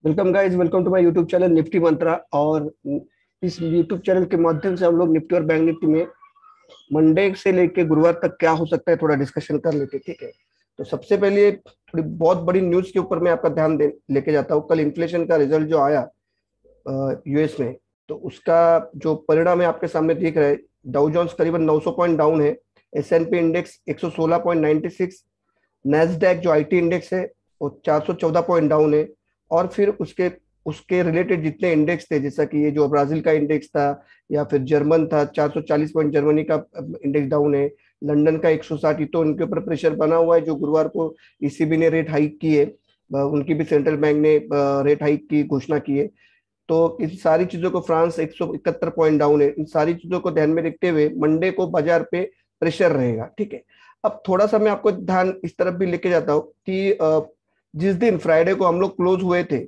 Welcome guys, welcome to my YouTube channel Nifty Mantra. और इस YouTube channel के माध्यम से हम लोग निफ्टी और बैंक निफ्टी में मंडे से लेके गुरुवार तक क्या हो सकता है थोड़ा डिस्कशन कर लेते हैं, ठीक है। तो सबसे पहले थोड़ी बहुत बड़ी न्यूज के ऊपर मैं आपका ध्यान दे लेके जाता हूँ। कल इन्फ्लेशन का रिजल्ट जो आया यूएस में, तो उसका जो परिणाम है आपके सामने दिख रहा है। डाउ जोन्स करीबन 900 पॉइंट डाउन है। S&P index 116.96। नैस्डैक जो आईटी इंडेक्स है वो 414 पॉइंट डाउन है। और फिर उसके उसके रिलेटेड जितने इंडेक्स थे, जैसा कि ये जो ब्राजील का इंडेक्स था या फिर जर्मन था, 440 पॉइंट जर्मनी का इंडेक्स डाउन है। लंदन का 160, तो उनके ऊपर प्रेशर बना हुआ है। जो गुरुवार को ईसीबी ने रेट हाइक की है, उनकी भी सेंट्रल बैंक ने रेट हाइक की घोषणा की है। तो इन सारी चीजों को, फ्रांस 171 पॉइंट डाउन है, इन सारी चीजों को ध्यान में रखते हुए मंडे को बाजार पे प्रेशर रहेगा, ठीक है। अब थोड़ा सा मैं आपको ध्यान इस तरफ भी लेके जाता हूँ कि जिस दिन फ्राइडे को हम लोग क्लोज हुए थे,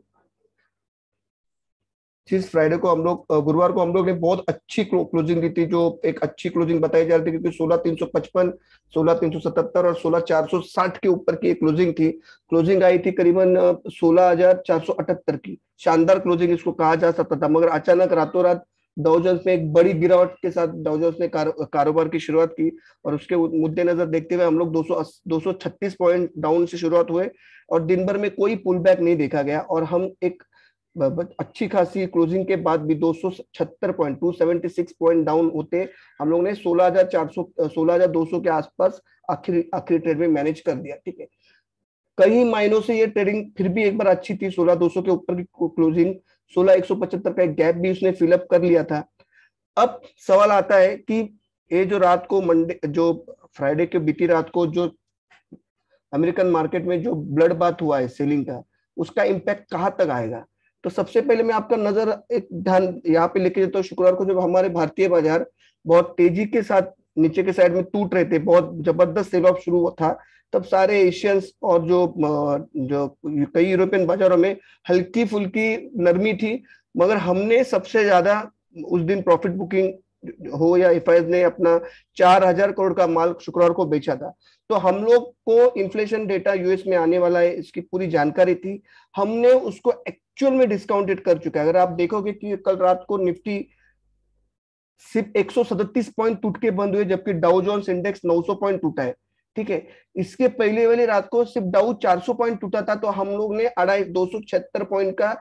जिस फ्राइडे को हम लोग गुरुवार को हम लोग ने बहुत अच्छी क्लोजिंग दी थी, जो एक अच्छी क्लोजिंग बताई जा रही थी, क्योंकि 16,355, 16,377 और 16,460 के ऊपर की क्लोजिंग थी। क्लोजिंग आई थी करीबन 16,478 की। शानदार क्लोजिंग इसको कहा जा सकता था, मगर अचानक रातों रात डाउ जोन्स में एक बड़ी गिरावट के साथ डाउ जोन्स ने कारोबार की शुरुआत की। और उसके मुद्देनजर देखते हुए हम लोग 236 पॉइंट डाउन से शुरुआत हुए, और दिन भर में कोई पुल बैक नहीं देखा गया। और हम एक अच्छी खासी क्लोजिंग के बाद भी 276 पॉइंट, 276 पॉइंट डाउन होते हम लोग ने 16,400 16,200 के आसपास आखिरी आखिरी ट्रेड में मैनेज कर दिया, ठीक है। कई मायनों से ये ट्रेडिंग फिर भी एक बार अच्छी थी। 16,200 के ऊपर की क्लोजिंग, 16,175 का एक गैप भी उसने फिलअप कर लिया था। अब सवाल आता है कि ये जो रात को मंडे, जो फ्राइडे के बीती रात को जो अमेरिकन मार्केट में जो ब्लड बाथ हुआ है सेलिंग का, उसका इम्पैक्ट कहाँ तक आएगा। तो सबसे पहले मैं आपका नजर एक ध्यान यहाँ पे लेके जाता हूँ। शुक्रवार को जब हमारे भारतीय बाजार बहुत तेजी के साथ नीचे के साइड में टूट रहे थे, बहुत जबरदस्त सेल ऑफ शुरू हुआ था, तब सारे एशियंस और जो कई यूरोपियन बाजारों में हल्की फुल्की नरमी थी। मगर हमने सबसे ज्यादा उस दिन प्रॉफिट बुकिंग हो या एफआईएस ने अपना 4,000 करोड़ का माल शुक्रवार को बेचा था। तो हम लोग को इन्फ्लेशन डेटा यूएस में आने वाला है, इसकी पूरी जानकारी थी। हमने उसको एक्चुअल में डिस्काउंटेड कर चुका है। अगर आप देखोगे कि कल रात को निफ्टी सिर्फ 137 पॉइंट टूट के बंद हुए, जबकि डाउ जोन्स इंडेक्स 900 पॉइंट टूटा है, ठीक है। इसके पहले वाली रात को सिर्फ डाउ 400 पॉइंट टूटा था, तो हम लोग ने 276 पॉइंट का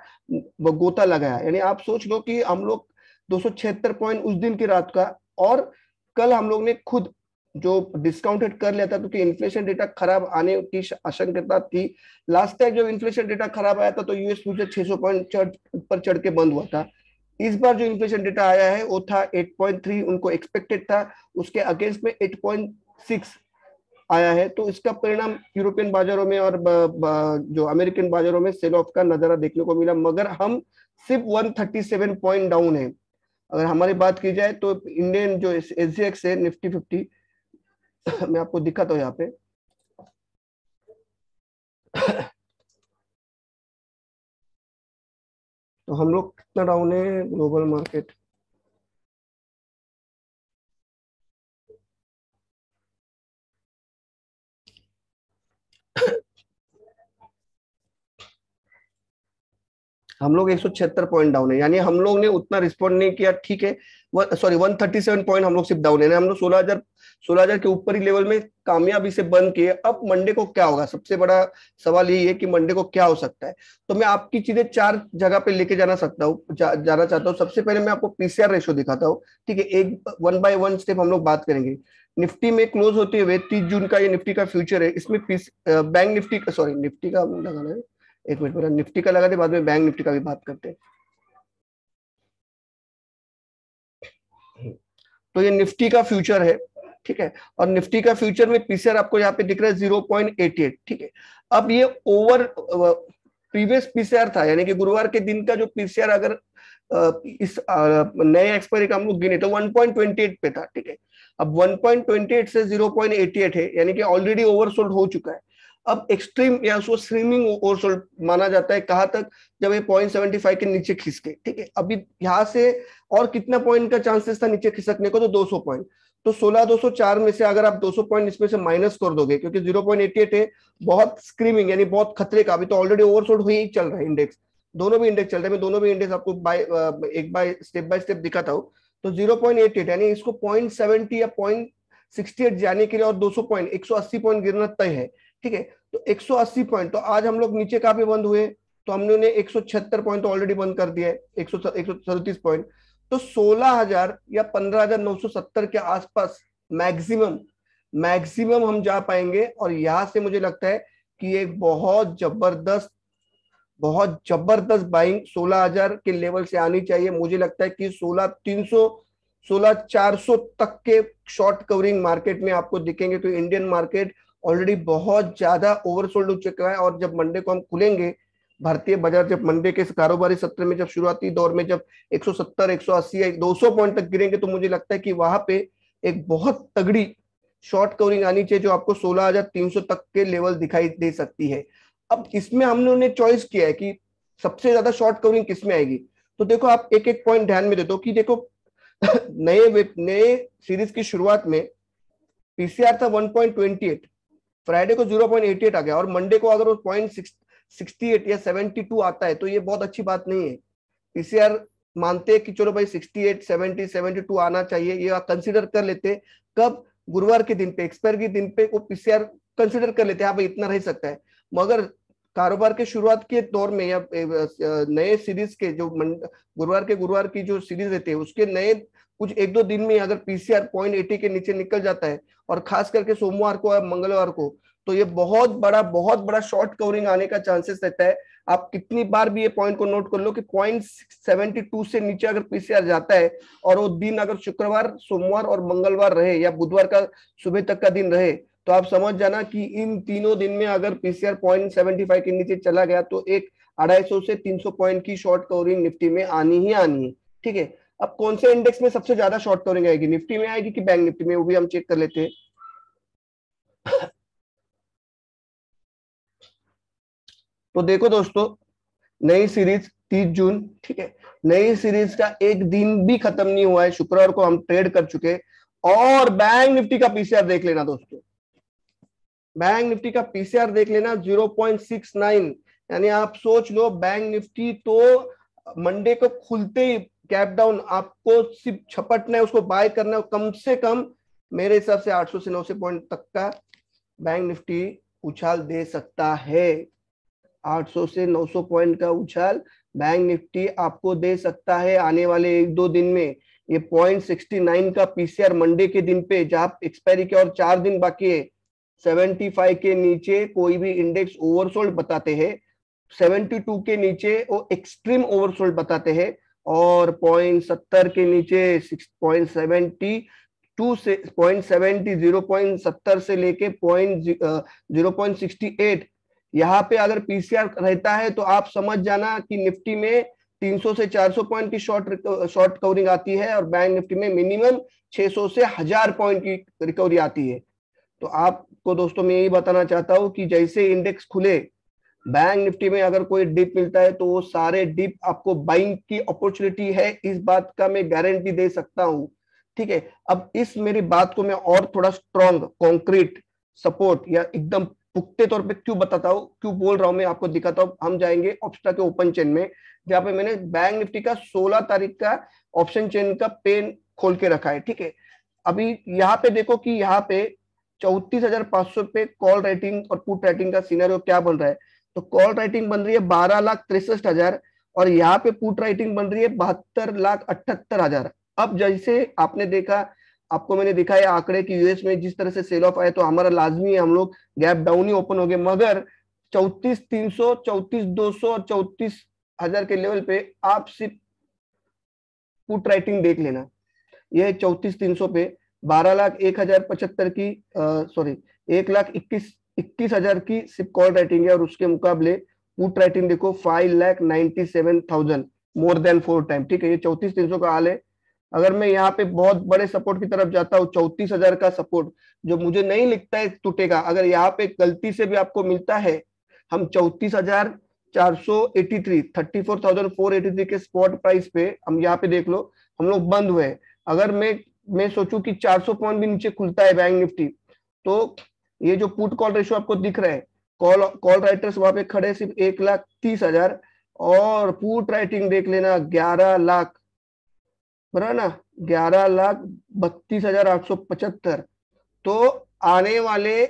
गोता लगाया। यानी आप सोच लो कि हम लोग 276 पॉइंट उस दिन की रात का, और कल हम लोग ने खुद जो डिस्काउंटेड कर लिया था, क्योंकि इन्फ्लेशन डेटा खराब आने की आशंका थी। लास्ट टाइम जब इन्फ्लेशन डेटा खराब आया था तो यूएस फ्यूचर 600 पॉइंट ऊपर चढ़ के बंद हुआ था। इस बार जो इन्फ्लेशन डेटा आया है वो था 8.3, उनको एक्सपेक्टेड था। उसके अगेंस्ट में 8.6 आया है। तो इसका परिणाम यूरोपियन बाजारों में और जो अमेरिकन बाजारों में सेल ऑफ का नजारा देखने को मिला। मगर हम सिर्फ 137 पॉइंट डाउन है। अगर हमारी बात की जाए तो इंडियन जो एसजीएक्स है, निफ्टी 50, मैं आपको दिखाता हूँ यहाँ पे। तो हम लोग कितना डाउन है ग्लोबल मार्केट। हम लोग 176 पॉइंट डाउन है, यानी हम लोग ने उतना रिस्पॉन्ड नहीं किया, ठीक है। सॉरी, 137 पॉइंट हम लोग सिर्फ डाउन है। हम लोग 16,000 के ऊपर ही लेवल में कामयाबी से बंद किए। अब मंडे को क्या होगा, सबसे बड़ा सवाल यही है कि मंडे को क्या हो सकता है। तो मैं आपकी चीजें चार जगह पे लेके जाना चाहता हूँ। सबसे पहले मैं आपको पीसीआर रेशो दिखाता हूँ, ठीक है। एक वन बाय वन स्टेप हम लोग बात करेंगे। निफ्टी में क्लोज होते हुए 30 जून का ये निफ्टी का फ्यूचर है। इसमें बैंक निफ्टी का, सॉरी निफ्टी का लगाना है, एक मिनट मेरा निफ्टी का लगा दे, बाद में बैंक निफ्टी का भी बात करते हैं। तो ये निफ्टी का फ्यूचर है, ठीक है। और निफ्टी का फ्यूचर में पीसीआर आपको यहाँ पे दिख रहा है 0.88, ठीक है। अब ये ओवर प्रीवियस पीसीआर था, यानी कि गुरुवार के दिन का जो पीसीआर, अगर इस नए एक्सपायरी का हम लोग गिने तो 1.28 पे था, ठीक है। अब 1.28 से 0.88 है, यानी कि ऑलरेडी ओवरसोल्ड हो चुका है। अब एक्सट्रीम या उसको स्ट्रीमिंग ओवरसोल्ड माना जाता है, कहां तक, जब ये 0.75 के नीचे खिसके, ठीक है। अभी यहां से और कितना पॉइंट का चांसेस था नीचे खिसकने को, तो 200 पॉइंट। तो 16,204 में से अगर आप 200 पॉइंट इसमें से माइनस कर दोगे, क्योंकि 0.88 है, बहुत स्क्रीमिंग यानी बहुत खतरे का, अभी तो ऑलरेडी ओवरसोल्ड हुई ही चल रहा है इंडेक्स। दोनों भी इंडेक्स चल रहे हैं, मैं दोनों भी इंडेक्स आपको बाय स्टेप दिखाता हूँ। तो 0.88 यानी इसको 0.70 या 0.68 जाने के लिए और 200 पॉइंट 180 पॉइंट गिरना तय है। ठीक है, तो 180 पॉइंट, तो आज हम लोग नीचे काफी बंद हुए, तो हमने उन्हें 176 पॉइंट तो ऑलरेडी बंद कर दिया है, 137 पॉइंट। तो 16,000 या 15,970 के आसपास मैक्सिमम मैक्सिमम हम जा पाएंगे। और यहां से मुझे लगता है कि एक बहुत जबरदस्त बाइंग 16,000 के लेवल से आनी चाहिए। मुझे लगता है कि 16,300 16,400 तक के शॉर्ट कवरिंग मार्केट में आपको दिखेंगे। तो इंडियन मार्केट ऑलरेडी बहुत ज्यादा ओवरसोल्ड हो चुका है। और जब मंडे को हम खुलेंगे, भारतीय बाजार जब मंडे के कारोबारी सत्र में जब शुरुआती दौर में जब 170 180 या 200 पॉइंट तक गिरेंगे, तो मुझे लगता है कि वहां पे एक बहुत तगड़ी शॉर्ट कवरिंग आनी चाहिए जो आपको 16,300 तक के लेवल दिखाई दे सकती है। अब इसमें हमने उन्हें चॉइस किया है कि सबसे ज्यादा शॉर्ट कवरिंग किस में आएगी। तो देखो, आप एक एक पॉइंट ध्यान में दे दो कि देखो नए सीरीज की शुरुआत में पीसीआर था 1.28, फ्राइडे को 0.88 आ गया, और मंडे को अगर वो 0.68 या 72 आता है तो ये बहुत अच्छी बात नहीं है। पीसीआर मानते हैं कि चलो भाई 68 70 72 आना चाहिए, ये आप कंसिडर कर लेते। कब? गुरुवार के दिन पे, एक्सपायर के दिन पे वो पीसीआर कंसिडर कर लेते हैं, हाँ भाई इतना रह सकता है। मगर कारोबार के शुरुआत के दौर में या नए सीरीज के जो गुरुवार की जो सीरीज रहते हैं उसके नए कुछ एक दो दिन में अगर पीसीआर 0.80 के नीचे निकल जाता है, और खास करके सोमवार को और मंगलवार को, तो ये बहुत बड़ा शॉर्ट कवरिंग आने का चांसेस रहता है। आप कितनी बार भी ये पॉइंट को नोट कर लो कि 0.72 से नीचे अगर पीसीआर जाता है, और वो दिन अगर शुक्रवार, सोमवार और मंगलवार रहे या बुधवार का सुबह तक का दिन रहे, तो आप समझ जाना कि इन तीनों दिन में अगर पीसीआर 0.75 के नीचे चला गया तो एक 250 से 300 पॉइंट की शॉर्ट कवरिंग निफ्टी में आनी ही आनी है। ठीक है, अब कौन से इंडेक्स में सबसे ज्यादा शॉर्ट कवरिंग आएगी, निफ्टी में आएगी कि बैंक निफ्टी में, वो भी हम चेक कर लेते हैं। तो देखो दोस्तों, नई सीरीज 30 जून, ठीक है, नई सीरीज का एक दिन भी खत्म नहीं हुआ है, शुक्रवार को हम ट्रेड कर चुके। और बैंक निफ्टी का पीसीआर देख लेना दोस्तों, बैंक निफ्टी का पीसीआर देख लेना 0.69। यानी आप सोच लो, बैंक निफ्टी तो मंडे को खुलते ही गैप डाउन, आपको सिर्फ छपटना है, उसको बाय करना है, कम से कम मेरे हिसाब से 800 से 900 पॉइंट तक का बैंक निफ्टी उछाल दे सकता है। 800 से 900 पॉइंट का उछाल बैंक निफ्टी आपको दे सकता है आने वाले एक दो दिन में। ये 0.69 का पीसीआर मंडे के दिन पे, जहां एक्सपायरी के और 4 दिन बाकी है, 75 के नीचे कोई भी इंडेक्स ओवरसोल्ड बताते हैं, 72 के नीचे वो एक्सट्रीम ओवरसोल्ड बताते हैं, और 0.70 के नीचे 6.72 से 0.70 0.70 से लेके 0.68, यहाँ पे अगर पीसीआर रहता है तो आप समझ जाना कि निफ्टी में 300 से 400 पॉइंट की शॉर्ट कवरिंग आती है, और बैंक निफ्टी में मिनिमम 600 से 1000 पॉइंट की रिकवरी आती है। तो आपको दोस्तों मैं यही बताना चाहता हूं कि जैसे इंडेक्स खुले, बैंक निफ्टी में अगर कोई डिप मिलता है तो वो सारे डिप आपको बाइंग की अपॉर्चुनिटी है, इस बात का मैं गारंटी दे सकता हूं। ठीक है, अब इस मेरी बात को मैं और थोड़ा स्ट्रॉन्ग कॉन्क्रीट सपोर्ट या एकदम पुख्ते तौर पे क्यों बताता हूँ, क्यों बोल रहा हूं, मैं आपको दिखाता हूँ। हम जाएंगे ऑप्शा के ओपन चेन में, जहां पे मैंने बैंक निफ्टी का 16 तारीख का ऑप्शन चेन का पेन खोल के रखा है। ठीक है, अभी यहाँ पे देखो कि यहाँ पे 34,500 पे कॉल राइटिंग और पुट राइटिंग का सिनेरियो क्या बन रहा है। तो कॉल राइटिंग बन रही है 12,63,000, और यहाँ पे पुट राइटिंग बन रही है 72,78,000। अब जैसे आपने देखा, आपको मैंने दिखाया आंकड़े की यूएस में जिस तरह से सेल ऑफ आए, तो हमारा लाजमी है हम लोग गैप डाउन ही ओपन हो गए। मगर 34,300, 34,200 और 34,000 के लेवल पे आप सिर्फ पुट राइटिंग देख लेना। यह 34,300 पे 12,01,075 की, सॉरी, 1,21,000 की सिर्फ कॉल राइटिंग है, और उसके मुकाबले पुट राइटिंग देखो 5,97,000, मोर देन 4 टाइम। ठीक है, ये 34,300 का हाल है। अगर मैं यहाँ पे बहुत बड़े सपोर्ट की तरफ जाता हूँ, 34,000 का सपोर्ट जो मुझे नहीं लिखता है टूटेगा, अगर यहाँ पे गलती से भी आपको मिलता है, हम 34,483, 34,483 के स्पॉट प्राइस पे, हम यहाँ पे देख लो हम लोग बंद हुए। अगर मैं सोचूं कि 400 पॉइंट भी नीचे खुलता है बैंक निफ्टी, तो ये जो पुट कॉल रेशियो आपको दिख रहा है, कॉल राइटर्स वहां पे खड़े सिर्फ 1,30,000, और पुट राइटिंग देख लेना 11 लाख, बराबर ना, 11,32,875। तो आने वाले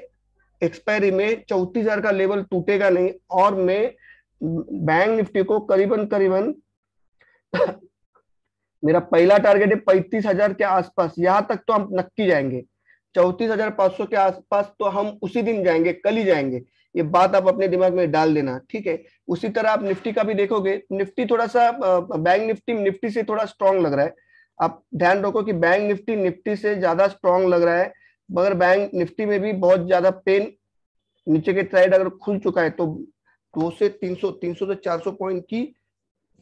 एक्सपायरी में 34,000 का लेवल टूटेगा नहीं, और मैं बैंक निफ्टी को करीबन करीबन मेरा पहला टारगेट है 35,000 के आसपास, यहां तक तो हम नक्की जाएंगे। 34,500 के आसपास तो हम उसी दिन जाएंगे, कल ही जाएंगे। ये बात आप अपने दिमाग में डाल देना, ठीक है। उसी तरह आप निफ्टी का भी देखोगे, निफ्टी थोड़ा सा बैंक निफ्टी निफ्टी से थोड़ा स्ट्रांग लग रहा है। आप ध्यान रखो कि बैंक निफ्टी निफ्टी से ज्यादा स्ट्रांग लग रहा है, मगर बैंक निफ्टी में भी बहुत ज्यादा पेन, नीचे के साइड अगर खुल चुका है तो 200 से 300 से 400 पॉइंट की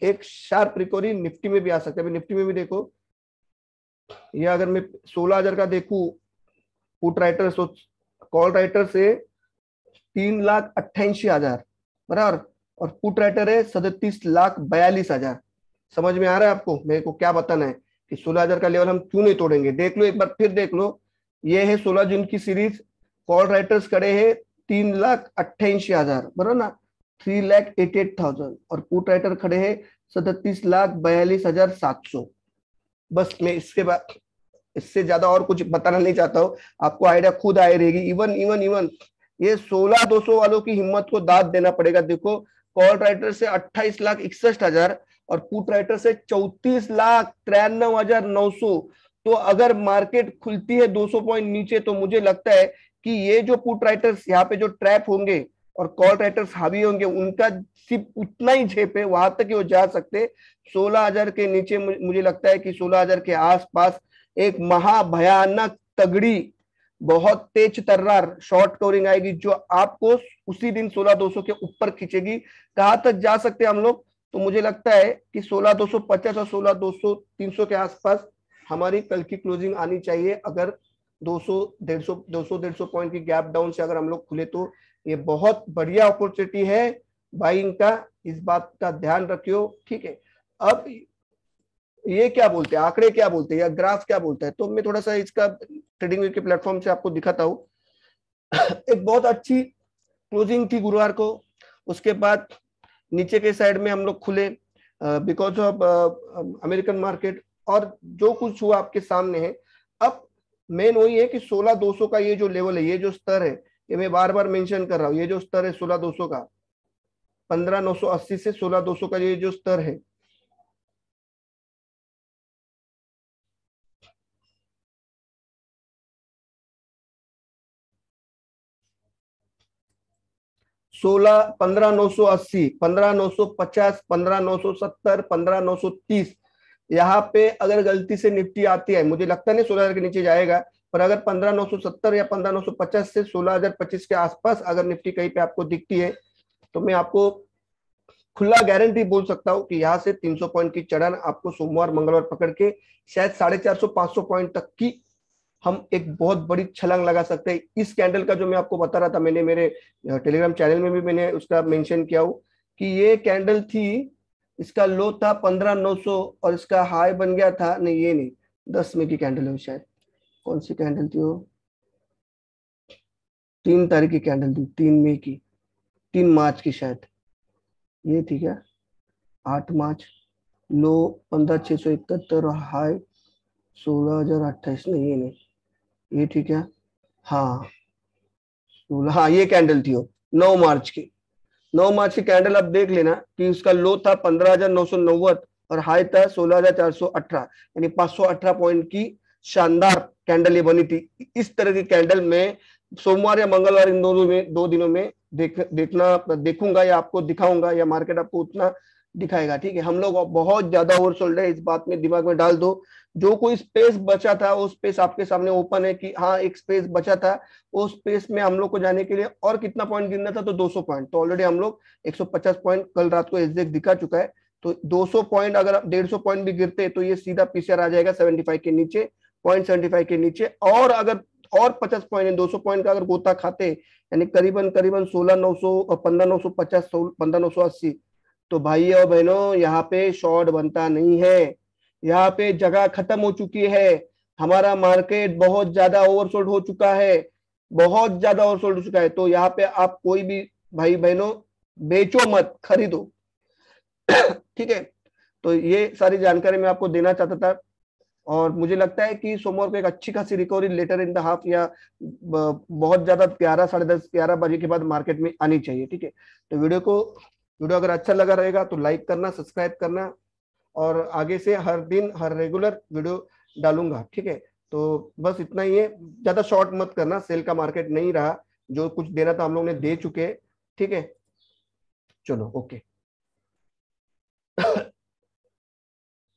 एक शार्प रिकवरी निफ्टी में भी आ सकता है। निफ्टी में भी देखो, ये अगर मैं 16,000 का देखूं पुट राइटर, सो कॉल राइटर से 3,88,000 बराबर, और पुट राइटर है 37,42,000। समझ में आ रहा है आपको मेरे को क्या बताना है कि 16,000 का लेवल हम क्यों नहीं तोड़ेंगे। देख लो एक बार फिर देख लो, ये है 16 जून की सीरीज, कॉल राइटर्स खड़े हैं 3,88,000 बराबर ना, 3,88,000, और पुट राइटर खड़े हैं 37,42,700। बस मैं इसके बाद इससे ज्यादा और कुछ बताना नहीं चाहता हूँ, आपको आइडिया खुद आए रहेगी। इवन इवन इवन ये 16,200 वालों की हिम्मत को दाद देना पड़ेगा। देखो, कॉल राइटर से 28,61,000 और पुट राइटर से 34,93,900। तो अगर मार्केट खुलती है 200 पॉइंट नीचे, तो मुझे लगता है कि ये जो पुट राइटर्स यहाँ पे जो ट्रैप होंगे और कॉल राइटर्स हावी होंगे, उनका सिर्फ उतना ही झेप है, वहां तक ही वो जा सकते। 16,000 के नीचे मुझे लगता है कि 16,000 के आसपास एक महाभयानक तगड़ी, बहुत तेज तर्रार शॉर्ट कवरिंग आएगी, जो आपको उसी दिन 16,200 के ऊपर खींचेगी। कहां तक जा सकते हैं हम लोग, तो मुझे लगता है कि 16,250 और 16,300 के आसपास हमारी कल की क्लोजिंग आनी चाहिए। अगर 200 150 पॉइंट की गैप डाउन से अगर हम लोग खुले, तो ये बहुत बढ़िया अपॉर्चुनिटी है बाइंग का, इस बात का ध्यान रखियो, ठीक है। अब ये क्या बोलते हैं, आंकड़े क्या बोलते हैं या ग्राफ क्या बोलता है, तो मैं थोड़ा सा इसका ट्रेडिंग के प्लेटफॉर्म से आपको दिखाता हूँ। एक बहुत अच्छी क्लोजिंग थी गुरुवार को, उसके बाद नीचे के साइड में हम लोग खुले बिकॉज ऑफ अमेरिकन मार्केट, और जो कुछ हुआ आपके सामने है। अब मेन वही है कि 16,200 का ये जो लेवल है, ये जो स्तर है, ये मैं बार बार मेंशन कर रहा हूँ, ये जो स्तर है 16,200 का, 15,980 से 16,200 का ये जो स्तर है, 15,980, 15,950, 15,970, 15,930, यहाँ पे अगर गलती से निफ्टी आती है, मुझे लगता नहीं 16,000 के नीचे जाएगा, पर अगर 15,970 या 15,950 से 16,025 के आसपास अगर निफ्टी कहीं पे आपको दिखती है, तो मैं आपको खुला गारंटी बोल सकता हूं कि यहाँ से 300 पॉइंट की चढ़ान आपको सोमवार मंगलवार पकड़ के शायद 450-500 पॉइंट तक की हम एक बहुत बड़ी छलांग लगा सकते हैं। इस कैंडल का जो मैं आपको बता रहा था, मैंने मेरे टेलीग्राम चैनल में भी मैंने उसका मेंशन किया हूं कि ये कैंडल थी, इसका लो था 15,900 और इसका हाई बन गया था, नहीं ये नहीं, 10 मई की कैंडल है शायद, कौन सी कैंडल थी वो, 3 तारीख की कैंडल थी, 3 मई की, 3 मार्च की शायद, ये थी क्या, 8 मार्च, लो 15,671 और हाई 16,028, नहीं ये नहीं, ये ठीक है, हाँ 16, हाँ ये कैंडल थी वो 9 मार्च की, 9 मार्च की कैंडल। अब देख लेना कि उसका लो था 15,990 और हाई था 16,418, यानी 518 पॉइंट की शानदार कैंडल ये बनी थी। इस तरह की कैंडल में सोमवार या मंगलवार इन दोनों में 2 दिनों में देखूंगा या आपको दिखाऊंगा, या मार्केट आपको उतना दिखाएगा, ठीक है। हम लोग बहुत ज्यादा ओवरसोल्ड है, इस बात में दिमाग में डाल दो। जो कोई स्पेस बचा था वो स्पेस आपके सामने ओपन है कि हाँ एक स्पेस बचा था, वो स्पेस में हम लोग को जाने के लिए और कितना पॉइंट गिरना था, तो 200 पॉइंट, तो ऑलरेडी हम लोग 150 पॉइंट कल रात को एग्जैक्ट दिखा चुका है। तो 200 पॉइंट, अगर 150 पॉइंट भी गिरते तो ये सीधा पीछे आ जाएगा 75 के नीचे, 0.75 के नीचे, और अगर और 50 पॉइंट 200 पॉइंट का अगर गोता खाते, यानी करीबन करीबन 16,900 और 15,950, 15,980, तो भाई और बहनों यहाँ पे शॉर्ट बनता नहीं है, यहाँ पे जगह खत्म हो चुकी है। हमारा मार्केट बहुत ज्यादा ओवरसोल्ड हो चुका है, बहुत ज्यादा ओवरसोल्ड हो चुका है। तो यहाँ पे आप कोई भी भाई बहनों बेचो मत, खरीदो। ठीक है, तो ये सारी जानकारी मैं आपको देना चाहता था। और मुझे लगता है कि सोमवार को एक अच्छी खासी recovery later in the half या बहुत ज्यादा 11, 10:30, 11 बजे के बाद मार्केट में आनी चाहिए। ठीक है, तो वीडियो अगर अच्छा लगा रहेगा तो लाइक करना, सब्सक्राइब करना, और आगे से हर दिन हर रेगुलर वीडियो डालूंगा। ठीक है, तो बस इतना ही है, ज्यादा शॉर्ट मत करना, सेल का मार्केट नहीं रहा, जो कुछ देना था हम लोग ने दे चुके हैं। ठीक है, चलो ओके।